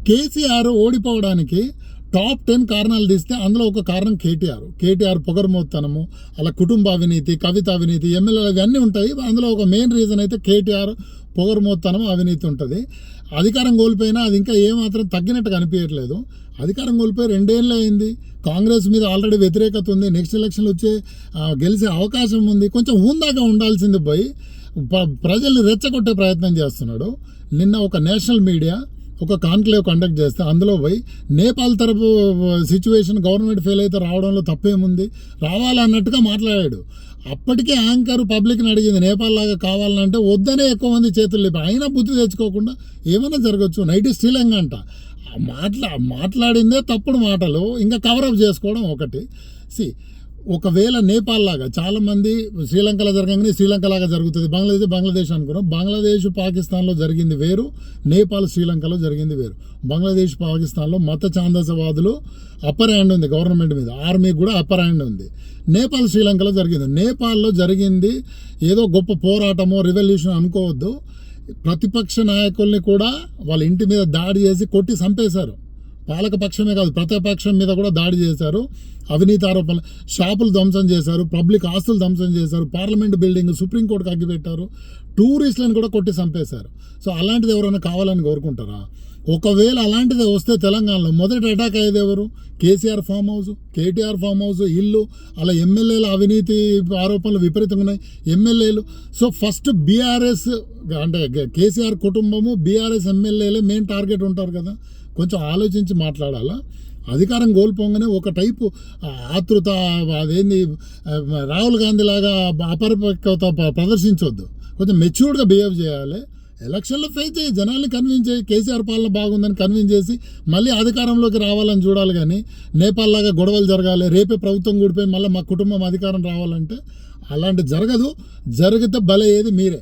కేసీఆర్ ఓడిపోవడానికి టాప్ 10 కారణాలు తీస్తే అందులో ఒక కారణం కేటీఆర్ పొగరుమోత్తనము, అలా కుటుంబ అవినీతి, కవిత అవినీతి, ఎమ్మెల్యేలు ఇవన్నీ ఉంటాయి. అందులో ఒక మెయిన్ రీజన్ అయితే కేటీఆర్ పొగరుమోత్తనం, అవినీతి ఉంటుంది. అధికారం కోల్పోయినా అది ఇంకా ఏమాత్రం తగ్గినట్టు కనిపించట్లేదు. అధికారం కోల్పోయి 2 ఏళ్ళు అయింది. కాంగ్రెస్ మీద ఆల్రెడీ వ్యతిరేకత ఉంది. నెక్స్ట్ ఎలక్షన్లు గెలిచే అవకాశం ఉంది. కొంచెం హుందాగా ఉండాల్సింది పోయి ప్రజల్ని రెచ్చగొట్టే ప్రయత్నం చేస్తున్నాడు. నిన్న ఒక నేషనల్ మీడియా ఒక కాన్క్లేవ్ కండక్ట్ చేస్తే అందులో పోయి నేపాల్ తరపు సిచ్యువేషన్ గవర్నమెంట్ ఫెయిల్ అయితే రావడంలో తప్పేముంది, రావాలన్నట్టుగా మాట్లాడాడు. అప్పటికే యాంకర్ పబ్లిక్ని అడిగింది నేపాల్ లాగా కావాలంటే వద్దనే ఎక్కువ మంది చేతులు లేపి, అయినా బుద్ధి తెచ్చుకోకుండా ఏమైనా జరగచ్చు, నైట్ శ్రీలంక అంట. మాట్లాడిందే తప్పుడు మాటలు, ఇంకా కవరప్ చేసుకోవడం ఒకటి. ఒకవేళ నేపాల్ లాగా చాలామంది శ్రీలంకలో జరగగానే శ్రీలంక లాగా జరుగుతుంది, బంగ్లాదేశ్ అనుకున్నాం. బంగ్లాదేశ్ పాకిస్తాన్లో జరిగింది వేరు, నేపాల్ శ్రీలంకలో జరిగింది వేరు. బంగ్లాదేశ్ పాకిస్తాన్లో మత ఛాందసవాదులు అప్పర్ హ్యాండ్ ఉంది గవర్నమెంట్ మీద, ఆర్మీకి కూడా అప్పర్ హ్యాండ్ ఉంది. నేపాల్ శ్రీలంకలో జరిగింది. నేపాల్లో జరిగింది ఏదో గొప్ప పోరాటమో రెవల్యూషన్ అనుకోవద్దు. ప్రతిపక్ష నాయకుల్ని కూడా వాళ్ళ ఇంటి మీద దాడి చేసి కొట్టి చంపేశారు. పాలకపక్షమే కాదు ప్రతిపక్షం మీద కూడా దాడి చేశారు. అవినీతి ఆరోపణలు, షాపులు ధ్వంసం చేశారు, పబ్లిక్ ఆస్తులు ధ్వంసం చేశారు, పార్లమెంట్ బిల్డింగ్ సుప్రీంకోర్టుకు అగ్గిపెట్టారు, టూరిస్టులను కూడా కొట్టి చంపేశారు. సో అలాంటిది ఎవరైనా కావాలని కోరుకుంటారా? ఒకవేళ అలాంటిది వస్తే తెలంగాణలో మొదటి అటాక్ అయ్యేది ఎవరు? KCR farm house, KTR farm house, ఇల్లు, అలా ఎమ్మెల్యేల అవినీతి ఆరోపణలు విపరీతంగా ఉన్నాయి ఎమ్మెల్యేలు. సో ఫస్ట్ బీఆర్ఎస్ అంటే కేసీఆర్ కుటుంబము, బీఆర్ఎస్ ఎమ్మెల్యేలే మెయిన్ టార్గెట్ ఉంటారు కదా. కొంచెం ఆలోచించి మాట్లాడాలా. అధికారం కోల్పోగానే ఒక టైపు ఆతృత, అదేంది రాహుల్ గాంధీ లాగా అపరిపక్వత ప్రదర్శించవద్దు. కొంచెం మెచ్యూర్డ్గా బిహేవ్ చేయాలి. ఎలక్షన్లో ఫేస్ చేయి, జనాల్ని కన్విన్స్ చేయి, కేసీఆర్ పాలన బాగుందని కన్విన్స్ చేసి మళ్ళీ అధికారంలోకి రావాలని చూడాలి. కానీ నేపాల్ లాగా గొడవలు జరగాలి, రేపే ప్రభుత్వం కూడిపోయి మళ్ళీ మా కుటుంబం అధికారం రావాలంటే అలాంటి జరగదు. జరిగితే బలయ్యేది మీరే.